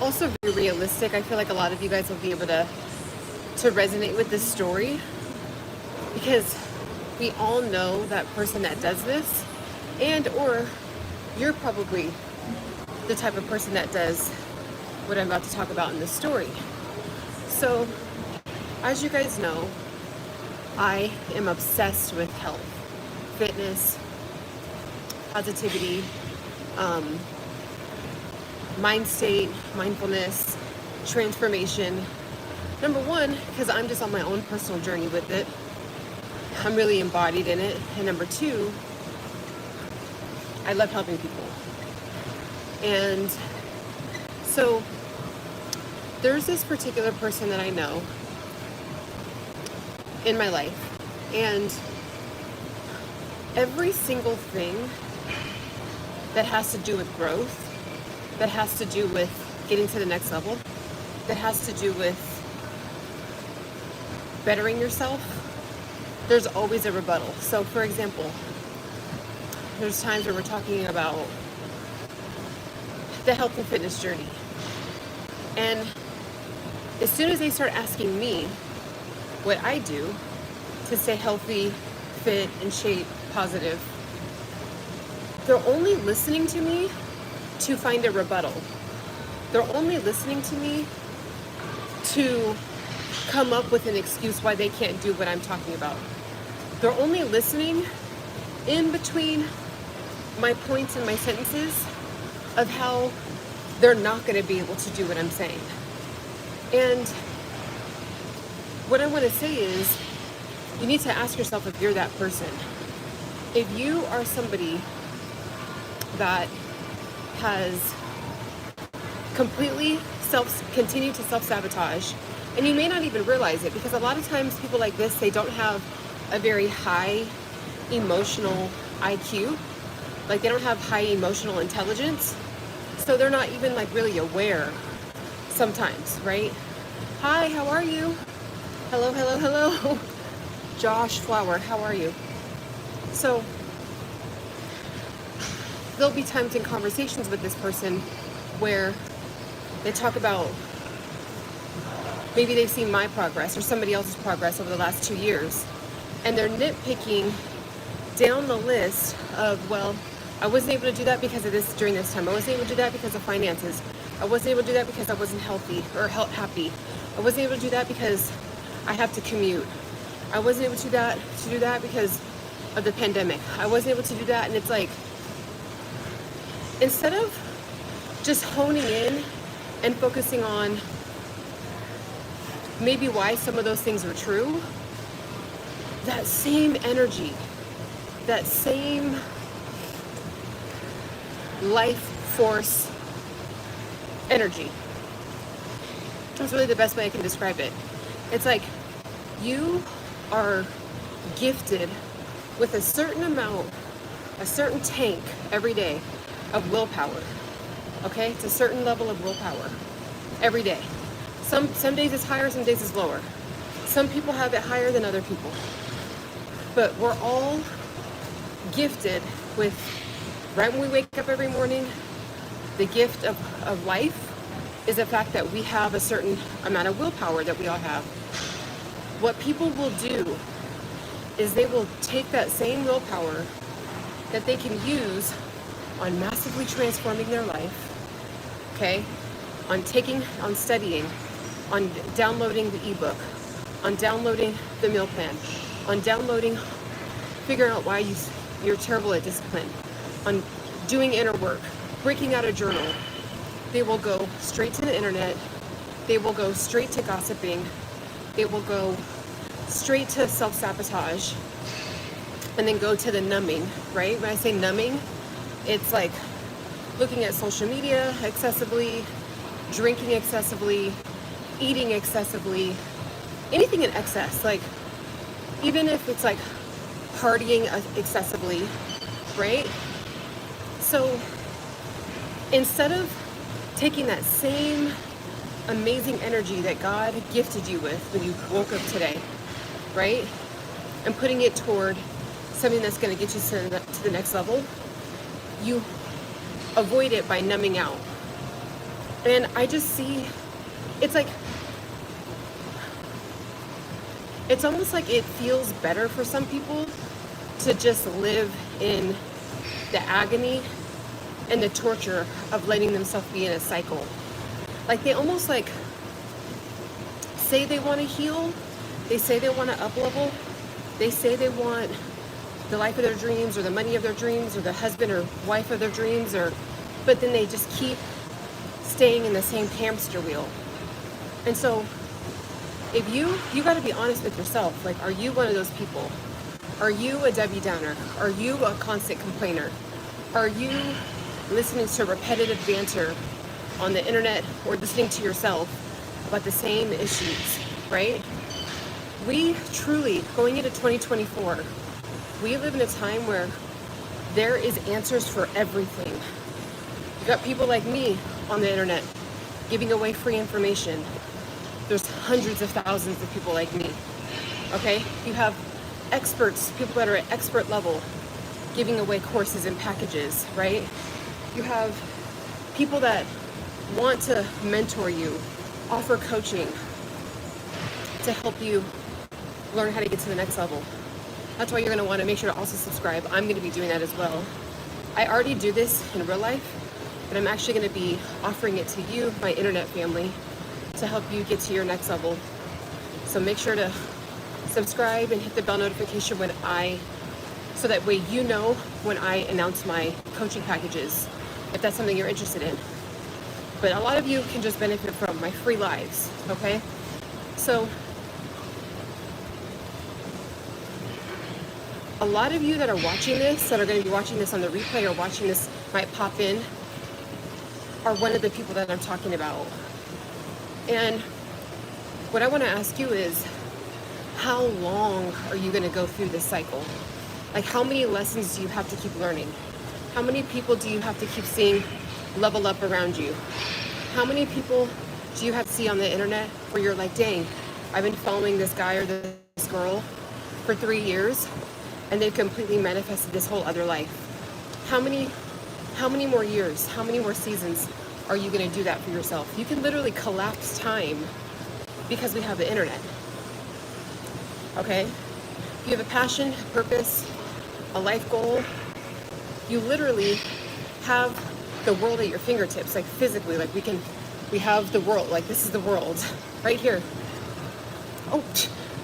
also very realistic. I feel like a lot of you guys will be able to resonate with this story, because we all know that person that does this, and or you're probably the type of person that does what I'm about to talk about in this story. So, as you guys know, I am obsessed with health, fitness, positivity, mind state, mindfulness, transformation. Number one, because I'm just on my own personal journey with it. I'm really embodied in it. And number two, I love helping people. And so there's this particular person that I know in my life, and every single thing that has to do with growth, that has to do with getting to the next level, that has to do with bettering yourself, there's always a rebuttal. So for example, there's times where we're talking about the health and fitness journey, and as soon as they start asking me what I do to stay healthy, fit, in shape, positive, they're only listening to me to find a rebuttal. They're only listening to me to come up with an excuse why they can't do what I'm talking about. They're only listening in between my points and my sentences of how they're not going to be able to do what I'm saying. And what I want to say is, you need to ask yourself if you're that person. If you are somebody that has completely continued to self-sabotage, and you may not even realize it, because a lot of times people like this, they don't have a very high emotional IQ. Like, they don't have high emotional intelligence, so they're not even like really aware sometimes, right? Hi, how are you? Hello, hello, hello. Josh Flower, how are you? So there'll be times in conversations with this person where they talk about, maybe they've seen my progress or somebody else's progress over the last 2 years, and they're nitpicking down the list of, well, I wasn't able to do that because of this during this time. I wasn't able to do that because of finances. I wasn't able to do that because I wasn't healthy or happy. I wasn't able to do that because I have to commute. I wasn't able to do that because of the pandemic. I wasn't able to do that. And it's like, instead of just honing in and focusing on maybe why some of those things are true, that same energy, that same life force energy, that's really the best way I can describe it. It's like you are gifted with a certain amount, a certain tank every day of willpower. Okay? It's a certain level of willpower every day. Some days it's higher, some days it's lower. Some people have it higher than other people. But we're all gifted with, right when we wake up every morning, the gift of life is the fact that we have a certain amount of willpower that we all have. What people will do is they will take that same willpower that they can use on massively transforming their life, okay? On studying, on downloading the ebook, on downloading the meal plan, on figuring out why you're terrible at discipline, on doing inner work, breaking out a journal. They will go straight to the internet. They will go straight to gossiping. They will go straight to self-sabotage, and then go to the numbing, right? When I say numbing, it's like looking at social media excessively, drinking excessively, eating excessively, anything in excess. Like, even if it's like partying excessively, right? So instead of taking that same amazing energy that God gifted you with when you woke up today, right, and putting it toward something that's going to get you to the next level, you avoid it by numbing out. And I just see, it's like, it's almost like it feels better for some people to just live in the agony and the torture of letting themselves be in a cycle. Like they almost like say they want to heal, they say they want to up level, they say they want the life of their dreams or the money of their dreams or the husband or wife of their dreams, or but then they just keep staying in the same hamster wheel. And so if you got to be honest with yourself. Like, are you one of those people? Are you a Debbie Downer? Are you a constant complainer? Are you listening to repetitive banter on the internet or listening to yourself about the same issues, right? We truly, going into 2024, we live in a time where there is answers for everything. You got people like me on the internet giving away free information. There's hundreds of thousands of people like me, okay? You have experts, people that are at expert level, giving away courses and packages, right? You have people that want to mentor you, offer coaching to help you learn how to get to the next level. That's why you're going to want to make sure to also subscribe. I'm going to be doing that as well. I already do this in real life, but I'm actually going to be offering it to you, my internet family, to help you get to your next level. So make sure to subscribe and hit the bell notification so that way you know when I announce my coaching packages, if that's something you're interested in. But a lot of you can just benefit from my free lives, okay? So a lot of you that are watching this, that are going to be watching this on the replay or watching this might pop in, are one of the people that I'm talking about. And what I want to ask you is, how long are you going to go through this cycle? Like, how many lessons do you have to keep learning? How many people do you have to keep seeing level up around you? How many people do you have to see on the internet where you're like, dang, I've been following this guy or this girl for 3 years and they've completely manifested this whole other life? How many more years, how many more seasons are you going to do that for yourself? You can literally collapse time because we have the internet. Okay? If you have a passion, a purpose, a life goal, you literally have the world at your fingertips, like physically, like we have the world, like this is the world right here. Oh,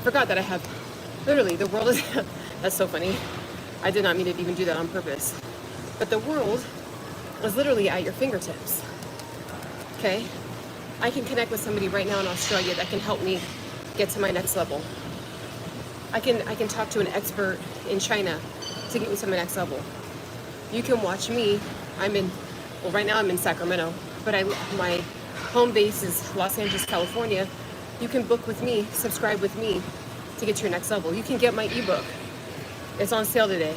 forgot that I have, literally the world is, that's so funny. I did not mean to even do that on purpose. But the world is literally at your fingertips. Okay? I can connect with somebody right now in Australia that can help me get to my next level. I can talk to an expert in China to get me to my next level. You can watch me. Right now I'm in Sacramento, but my home base is Los Angeles, California. You can book with me, subscribe with me to get to your next level. You can get my ebook. It's on sale today,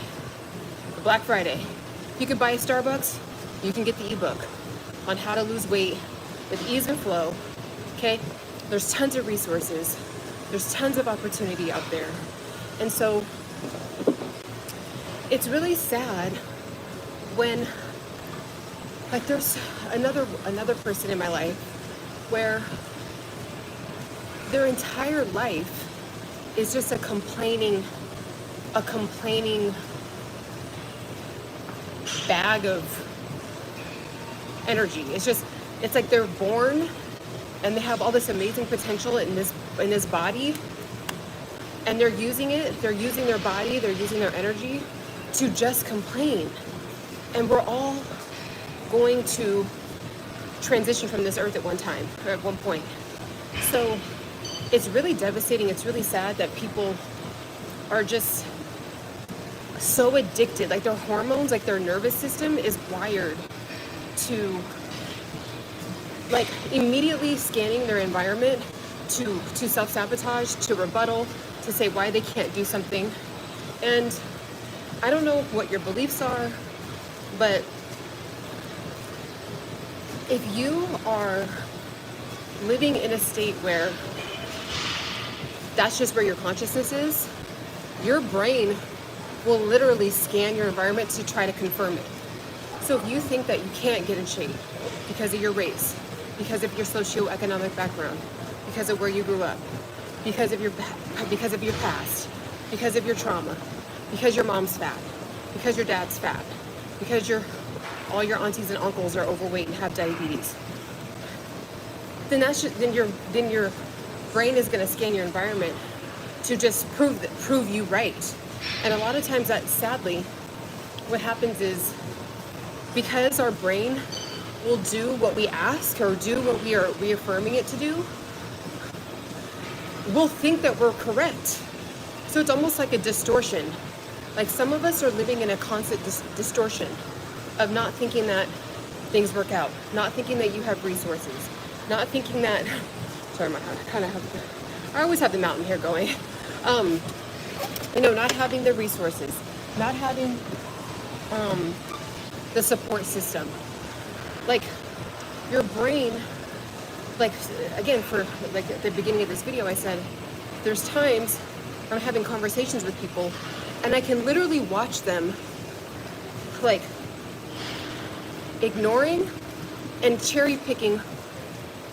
Black Friday. You can buy a Starbucks, you can get the ebook on how to lose weight with ease and flow, okay? There's tons of resources. There's tons of opportunity out there. And so it's really sad when, like, there's another person in my life where their entire life is just a complaining bag of energy. It's like they're born and they have all this amazing potential in this body, and they're using it, they're using their body, they're using their energy to just complain. And we're all going to transition from this earth at one time, or at one point. So it's really devastating, it's really sad that people are just so addicted, like their hormones, like their nervous system is wired to, like, immediately scanning their environment to self-sabotage, to rebuttal, to say why they can't do something. And I don't know what your beliefs are, but if you are living in a state where that's just where your consciousness is, your brain will literally scan your environment to try to confirm it. So if you think that you can't get in shape because of your race, because of your socioeconomic background, because of where you grew up, because of your past, because of your trauma, because your mom's fat, because your dad's fat, because all your aunties and uncles are overweight and have diabetes. Then then your brain is going to scan your environment to just prove you right. And a lot of times that, sadly, what happens is, because our brain will do what we ask or do what we are reaffirming it to do, we'll think that we're correct. So it's almost like a distortion. Like, some of us are living in a constant distortion of not thinking that things work out, not thinking that you have resources, not thinking that, sorry, I always have the mountain hair going. Not having the resources, not having the support system. Like, your brain, like, again, for like at the beginning of this video, I said, there's times I'm having conversations with people and I can literally watch them, like, ignoring and cherry picking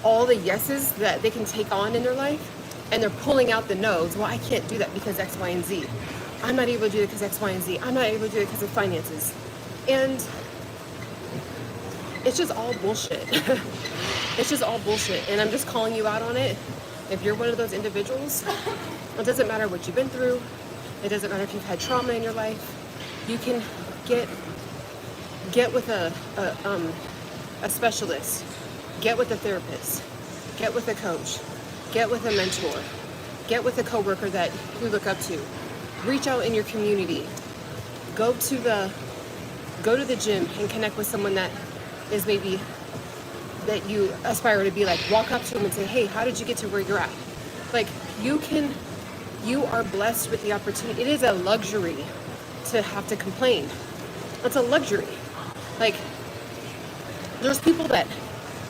all the yeses that they can take on in their life, and they're pulling out the no's. Well, I can't do that because X, Y, and Z. I'm not able to do it because X, Y, and Z. I'm not able to do it because of finances. And it's just all bullshit. It's just all bullshit. And I'm just calling you out on it. If you're one of those individuals, it doesn't matter what you've been through. It doesn't matter if you've had trauma in your life. You can get with a specialist. Get with a therapist. Get with a coach. Get with a mentor. Get with a coworker that you look up to. Reach out in your community. Go to the gym and connect with someone that is maybe that you aspire to be like. Walk up to them and say, hey, how did you get to where you're at? Like, you are blessed with the opportunity. It is a luxury to have to complain. It's a luxury. Like, there's people that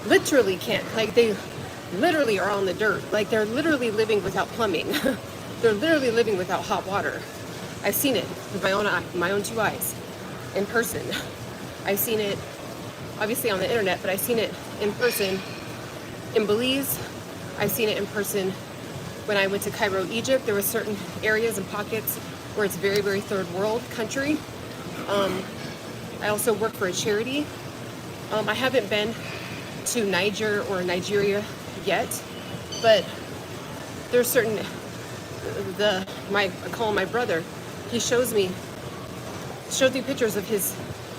literally can't, like, they literally are on the dirt. Like, they're literally living without plumbing. They're literally living without hot water. I've seen it with my own two eyes, in person. I've seen it obviously on the internet, but I've seen it in person in Belize. I've seen it in person when I went to Cairo, Egypt. There were certain areas and pockets where it's very, very third world country. I also work for a charity. I haven't been to Niger or Nigeria yet, but there's certain, I call him my brother. He showed me pictures of his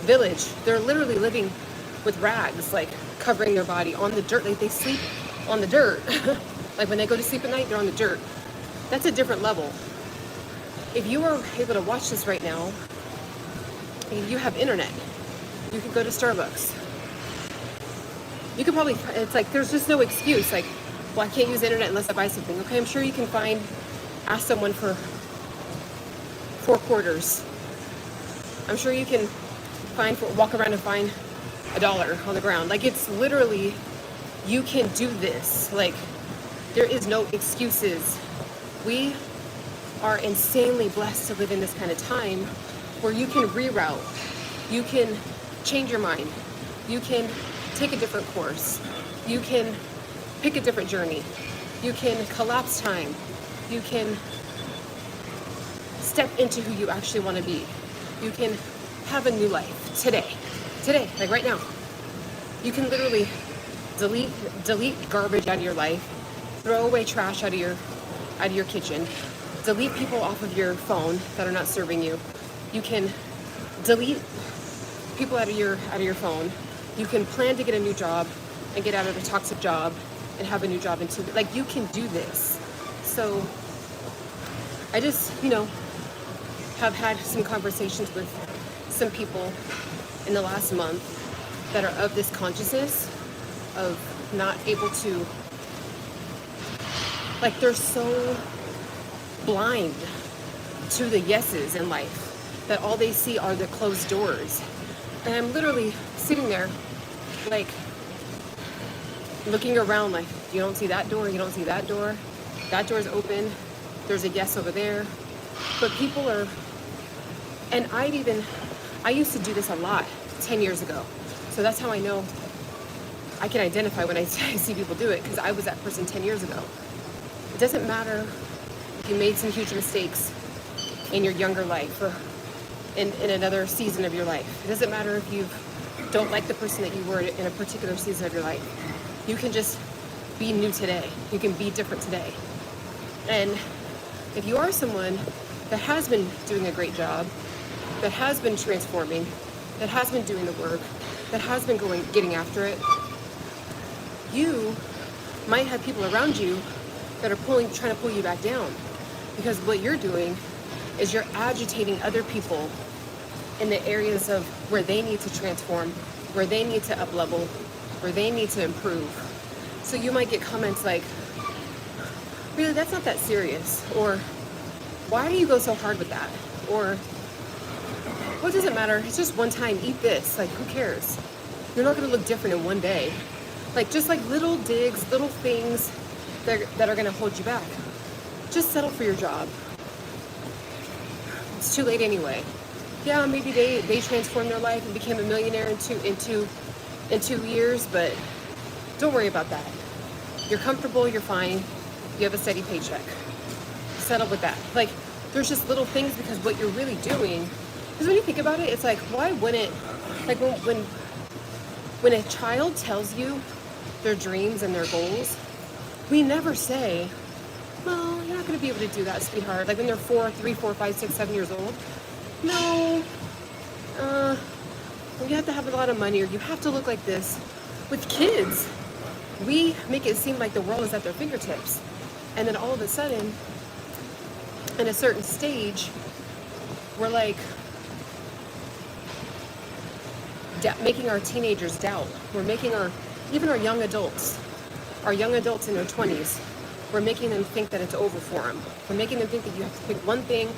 village. They're literally living with rags, like, covering their body on the dirt. Like, they sleep on the dirt. Like, when they go to sleep at night, they're on the dirt. That's a different level. If you are able to watch this right now, and you have internet, you can go to Starbucks. You could probably, it's like, there's just no excuse. Like, well, I can't use the internet unless I buy something. Okay, I'm sure you can ask someone for 4 quarters. I'm sure you can walk around and find $1 on the ground. Like, it's literally, you can do this. Like, there is no excuses. We are insanely blessed to live in this kind of time where you can reroute, you can change your mind, you can take a different course, you can pick a different journey, you can collapse time, you can step into who you actually want to be, you can have a new life today, like right now. You can literally delete garbage out of your life, throw away trash out of your kitchen, delete people off of your phone that are not serving you. You can delete people out of your phone. You can plan to get a new job and get out of a toxic job and have a new job into, like, you can do this. So I just, have had some conversations with some people in the last month that are of this consciousness of not able to, like, they're so blind to the yeses in life that all they see are the closed doors. And I'm literally sitting there, like, looking around like, you don't see that door, you don't see that door. That door's open, there's a yes over there. But people are, and I used to do this a lot 10 years ago. So that's how I know I can identify when I see people do it, because I was that person 10 years ago. It doesn't matter if you made some huge mistakes in your younger life or in another season of your life. It doesn't matter if you don't like the person that you were in a particular season of your life. You can just be new today. You can be different today. And if you are someone that has been doing a great job, that has been transforming, that has been doing the work, that has been getting after it, you might have people around you that are trying to pull you back down, because what you're doing is you're agitating other people in the areas of where they need to transform, where they need to up-level, where they need to improve. So you might get comments like, really, that's not that serious, or why do you go so hard with that, or what does it matter, it's just one time, eat this, like who cares? You're not going to look different in one day. Like, just like little digs, little things that are going to hold you back. Just settle for your job. It's too late anyway. Yeah, maybe they transformed their life and became a millionaire in two years, but don't worry about that. You're comfortable, you're fine, you have a steady paycheck. Settle with that. Like, there's just little things, because what you're really doing, because when you think about it, it's like, why wouldn't, like when a child tells you their dreams and their goals, we never say, well, you're not going to be able to do that, sweetheart. Like when they're 3, 4, 5, 6, 7 years old. No, you have to have a lot of money, or you have to look like this. With kids, we make it seem like the world is at their fingertips. And then all of a sudden, in a certain stage, we're like making our teenagers doubt. We're making even our young adults in their 20s, we're making them think that it's over for them. We're making them think that you have to pick one thing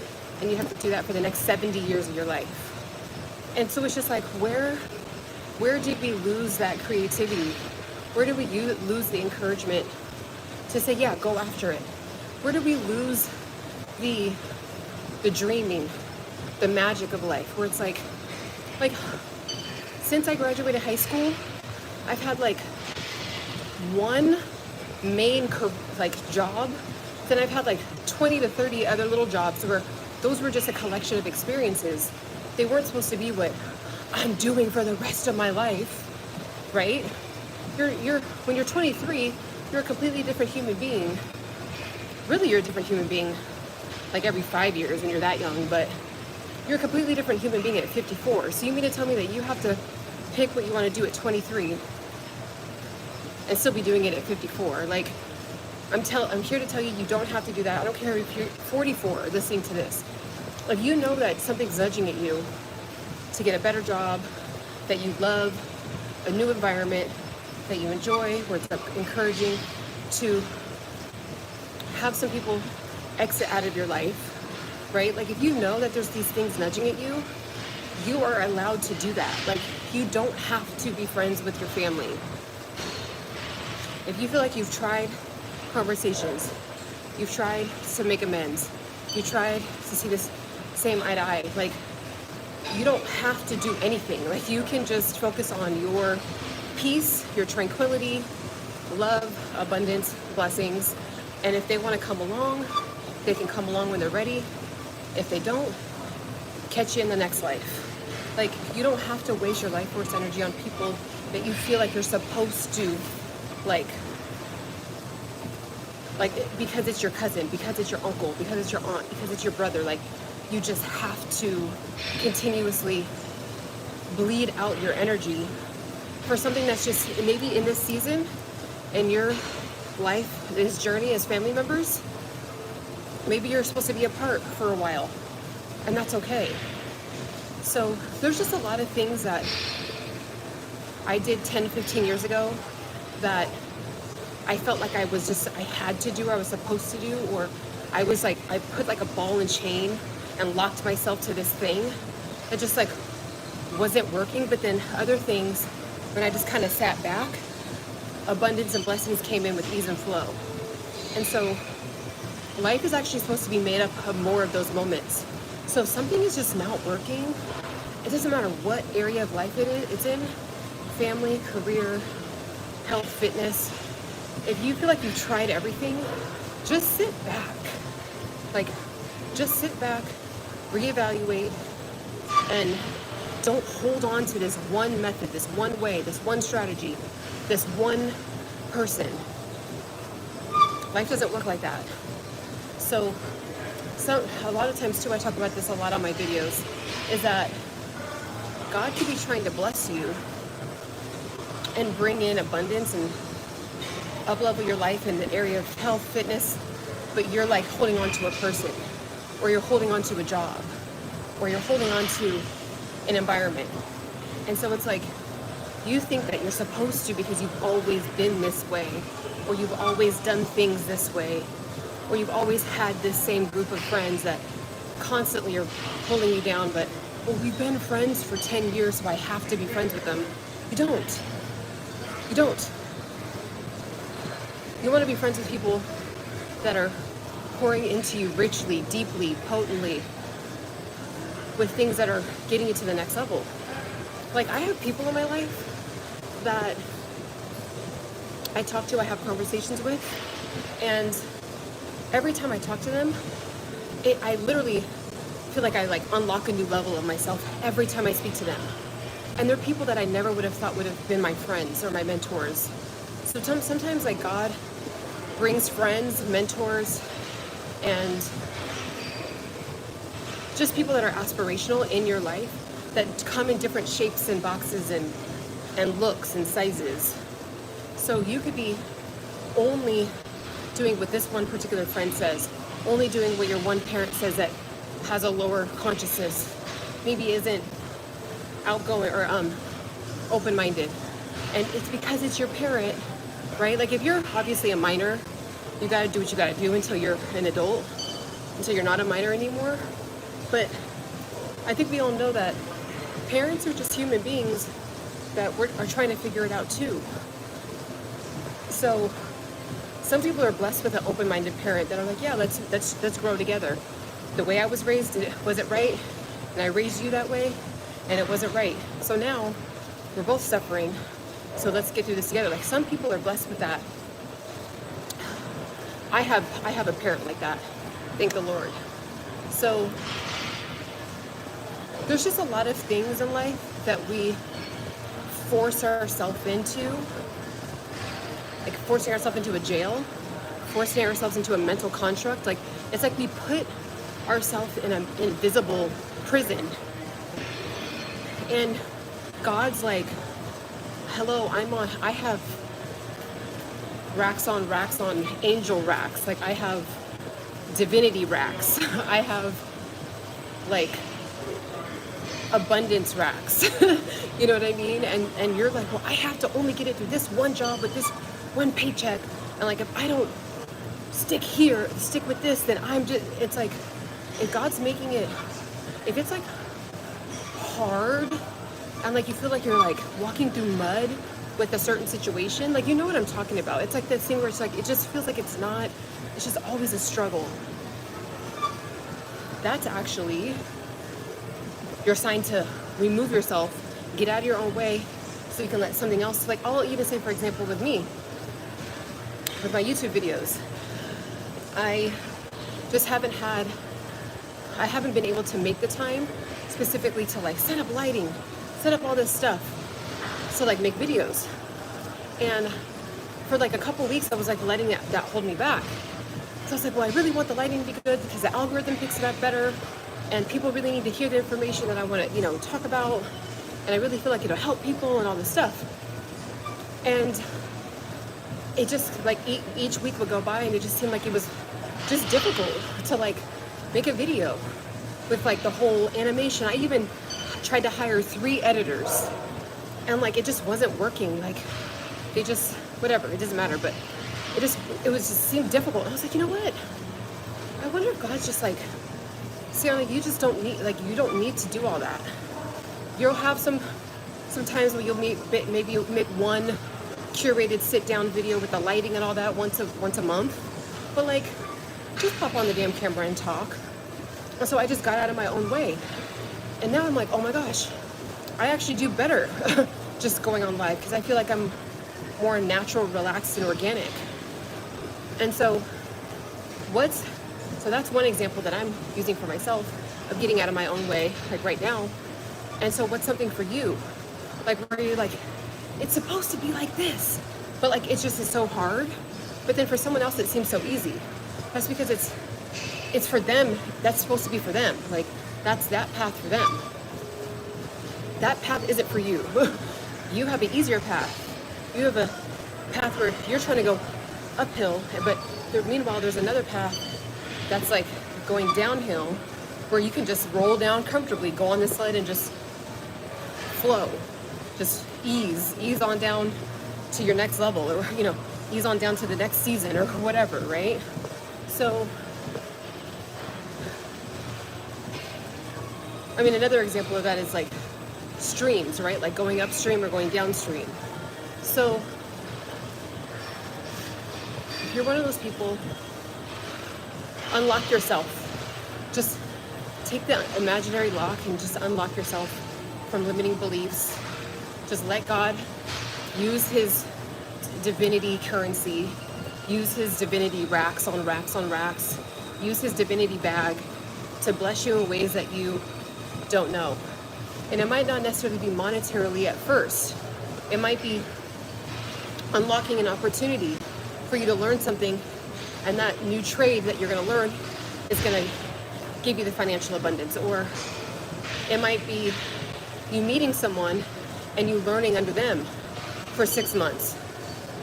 and you have to do that for the next 70 years of your life. And so it's just like, where did we lose that creativity? Where did we lose the encouragement to say, yeah, go after it? Where did we lose the dreaming, the magic of life, where it's like since I graduated high school, I've had like one main job, then I've had like 20 to 30 other little jobs where those were just a collection of experiences. They weren't supposed to be what I'm doing for the rest of my life, right? When you're 23, you're a completely different human being. Really, you're a different human being like every 5 years when you're that young, but you're a completely different human being at 54. So you mean to tell me that you have to pick what you want to do at 23 and still be doing it at 54? Like, I'm here to tell you, you don't have to do that. I don't care if you're 44 listening to this. If you know that something's nudging at you to get a better job, that you love, a new environment that you enjoy, where it's encouraging to have some people exit out of your life, right? Like, if you know that there's these things nudging at you, you are allowed to do that. Like, you don't have to be friends with your family. If you feel like you've tried conversations, you've tried to make amends, you tried to see this same eye to eye, like, you don't have to do anything. Like, you can just focus on your peace, your tranquility, love, abundance, blessings. And if they want to come along, they can come along when they're ready. If they don't, catch you in the next life. Like, you don't have to waste your life force energy on people that you feel like you're supposed to, like because it's your cousin, because it's your uncle, because it's your aunt, because it's your brother. Like, you just have to continuously bleed out your energy for something that's just maybe in this season, in your life, this journey as family members, maybe you're supposed to be apart for a while, and that's okay. So there's just a lot of things that I did 10, 15 years ago that I felt like I had to do, or I was supposed to do, or I put like a ball and chain and locked myself to this thing that just like wasn't working. But then other things, when I just kind of sat back, abundance and blessings came in with ease and flow. And so life is actually supposed to be made up of more of those moments. So if something is just not working, it doesn't matter what area of life it's in, family, career, health, fitness, if you feel like you've tried everything, just sit back. Like, just sit back, reevaluate, and don't hold on to this one method, this one way, this one strategy, this one person. Life doesn't work like that. So a lot of times too, I talk about this a lot on my videos, is that God could be trying to bless you and bring in abundance and up-level your life in the area of health, fitness, but you're like holding on to a person, or you're holding on to a job, or you're holding on to an environment. And so it's like, you think that you're supposed to because you've always been this way, or you've always done things this way, or you've always had this same group of friends that constantly are pulling you down, but, well, we've been friends for 10 years, so I have to be friends with them. You don't. You don't. You want to be friends with people that are pouring into you richly, deeply, potently, with things that are getting you to the next level. Like, I have people in my life that I talk to, I have conversations with, and every time I talk to them, I literally feel like I unlock a new level of myself every time I speak to them. And they're people that I never would have thought would have been my friends or my mentors. So sometimes like God brings friends, mentors, and just people that are aspirational in your life that come in different shapes and boxes and looks and sizes. So you could be only doing what this one particular friend says, only doing what your one parent says that has a lower consciousness, maybe isn't outgoing or open-minded. And it's because it's your parent, right? Like, if you're obviously a minor, you gotta do what you gotta do until you're an adult, until you're not a minor anymore. But I think we all know that parents are just human beings that are trying to figure it out too. So some people are blessed with an open-minded parent that are like, yeah, let's grow together. The way I was raised, was it right? And I raised you that way, and it wasn't right. So now we're both suffering, so let's get through this together. Like, some people are blessed with that. I have a parent like that, thank the Lord. So there's just a lot of things in life that we force ourselves into, like forcing ourselves into a jail, forcing ourselves into a mental construct. Like, it's like we put ourselves in an invisible prison, and God's like, hello, I have racks on angel racks. Like, I have divinity racks. I have like abundance racks. You know what I mean? And you're like, well, I have to only get it through this one job with this one paycheck. And like, if I don't stick with this, then it's like, if God's making it, if it's like hard and like you feel like you're like walking through mud with a certain situation, like, you know what I'm talking about. It's like that thing where it's like, it just feels like it's just always a struggle. That's actually your sign to remove yourself, get out of your own way, so you can let something else, like, I'll even say, for example, with me, with my YouTube videos, I haven't been able to make the time specifically to like set up lighting, set up all this stuff, to like make videos. And for like a couple weeks, I was like letting that hold me back. So I was like, well, I really want the lighting to be good because the algorithm picks it up better, and people really need to hear the information that I want to, talk about, and I really feel like it'll help people and all this stuff. And it just like each week would go by, and it just seemed like it was just difficult to like make a video with like the whole animation. I even tried to hire 3 editors, and like it just wasn't working. Like, they just, whatever, it doesn't matter, but it seemed difficult. And I was like, you know what? I wonder if God's just like, Sarah, like, you don't need to do all that. You'll have some times where maybe you'll make one curated sit-down video with the lighting and all that once a month, but like, just pop on the damn camera and talk. And so I just got out of my own way, and now I'm like, oh my gosh, I actually do better just going on live, because I feel like I'm more natural, relaxed, and organic. And so that's one example that I'm using for myself of getting out of my own way, like right now. And so what's something for you? Like, where you're like, it's supposed to be like this, but like, it's just, it's so hard. But then for someone else, it seems so easy. That's because it's for them. That's supposed to be for them. Like, that's that path for them. That path isn't for you. You have an easier path. You have a path where you're trying to go uphill, but meanwhile, there's another path that's like going downhill where you can just roll down comfortably, go on the sled and just flow, just ease on down to your next level, or, you know, ease on down to the next season or whatever, right? So, I mean, another example of that is like streams, right? Like going upstream or going downstream. So if you're one of those people, unlock yourself. Just take the imaginary lock and just unlock yourself from limiting beliefs. Just let God use his divinity currency, use his divinity racks on racks on racks, use his divinity bag to bless you in ways that you don't know. And it might not necessarily be monetarily at first. It might be unlocking an opportunity for you to learn something, and that new trade that you're going to learn is going to give you the financial abundance. Or it might be you meeting someone and you learning under them for 6 months,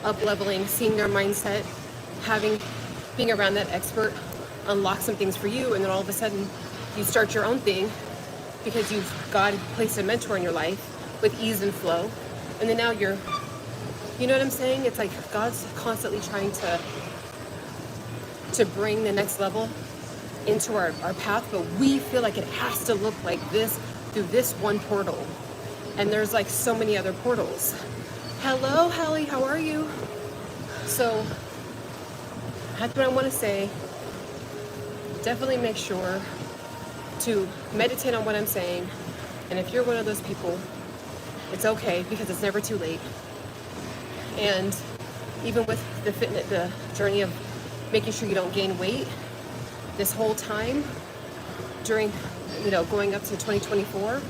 up leveling, seeing their mindset, being around that expert, unlock some things for you, and then all of a sudden you start your own thing because God placed a mentor in your life with ease and flow, and then now you know what I'm saying? It's like God's constantly trying to bring the next level into our path, but we feel like it has to look like this through this one portal. And there's like so many other portals. Hello, Hallie, how are you? So that's what I want to say. Definitely make sure to meditate on what I'm saying. And if you're one of those people, it's okay, because it's never too late. And even with the journey of making sure you don't gain weight this whole time during, going up to 2024,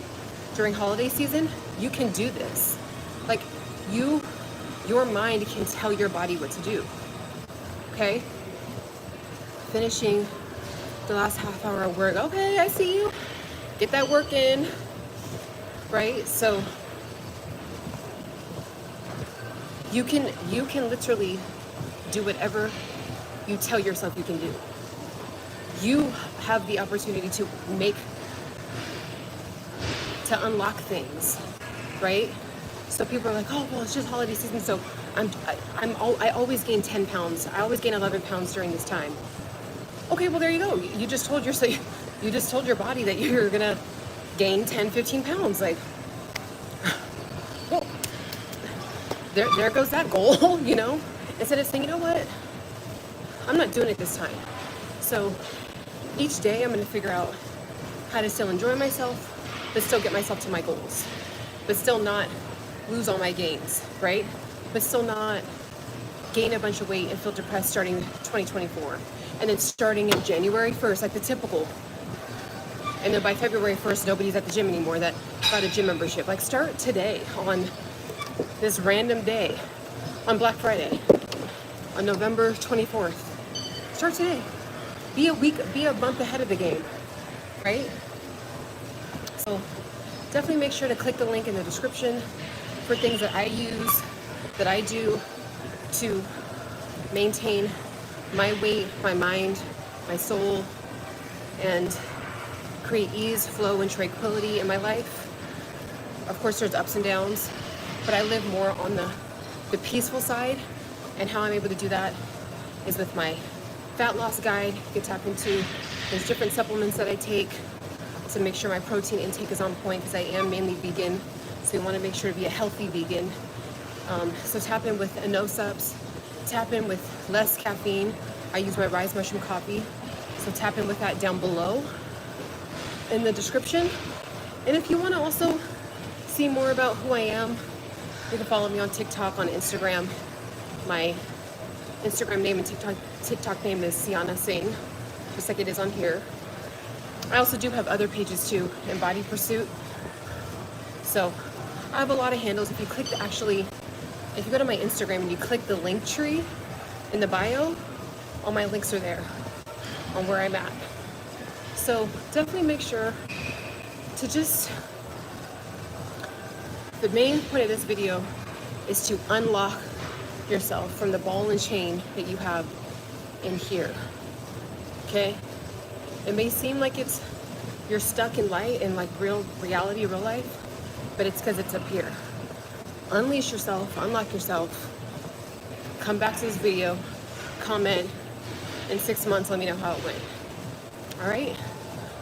during holiday season, you can do this. Like, your mind can tell your body what to do. Okay? Finishing the last half hour of work. Okay, I see you. Get that work in. Right? So you can literally do whatever you tell yourself you can do. You have the opportunity to unlock things, right? So people are like, oh, well, it's just holiday season, so I always gain 10 pounds. I always gain 11 pounds during this time. Okay, well, there you go. You just told your body that you're gonna gain 10, 15 pounds. Like, well, there goes that goal, Instead of saying, you know what, I'm not doing it this time. So each day I'm gonna figure out how to still enjoy myself, but still get myself to my goals, but still not lose all my gains, right? But still not gain a bunch of weight and feel depressed starting 2024. And then starting in January 1st, like the typical. And then by February 1st, nobody's at the gym anymore that got a gym membership. Like, start today on this random day, on Black Friday, on November 24th. Start today. Be a month ahead of the game, right? So definitely make sure to click the link in the description for things that I use, that I do to maintain my weight, my mind, my soul, and create ease, flow, and tranquility in my life. Of course, there's ups and downs, but I live more on the peaceful side, and how I'm able to do that is with my fat loss guide. You can tap into, there's different supplements that I take to make sure my protein intake is on point, because I am mainly vegan, so you want to make sure to be a healthy vegan. So tap in with INNO SUPPS, tap in with less caffeine. I use my RYZE Mushroom Coffee, so tap in with that down below in the description. And if you want to also see more about who I am You can follow me on TikTok, on Instagram. My Instagram name and TikTok name is Sienna Singh, just like it is on here. I also do have other pages too, EMBODY Pursuit. So I have a lot of handles. If you click if you go to my Instagram and you click the link tree in the bio, all my links are there on where I'm at. So definitely make sure to the main point of this video is to unlock yourself from the ball and chain that you have in here. Okay? It may seem like you're stuck in light and like real life, but it's because it's up here. Unleash yourself, unlock yourself. Come back to this video, comment. In 6 months, let me know how it went. All right?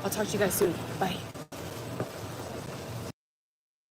I'll talk to you guys soon. Bye.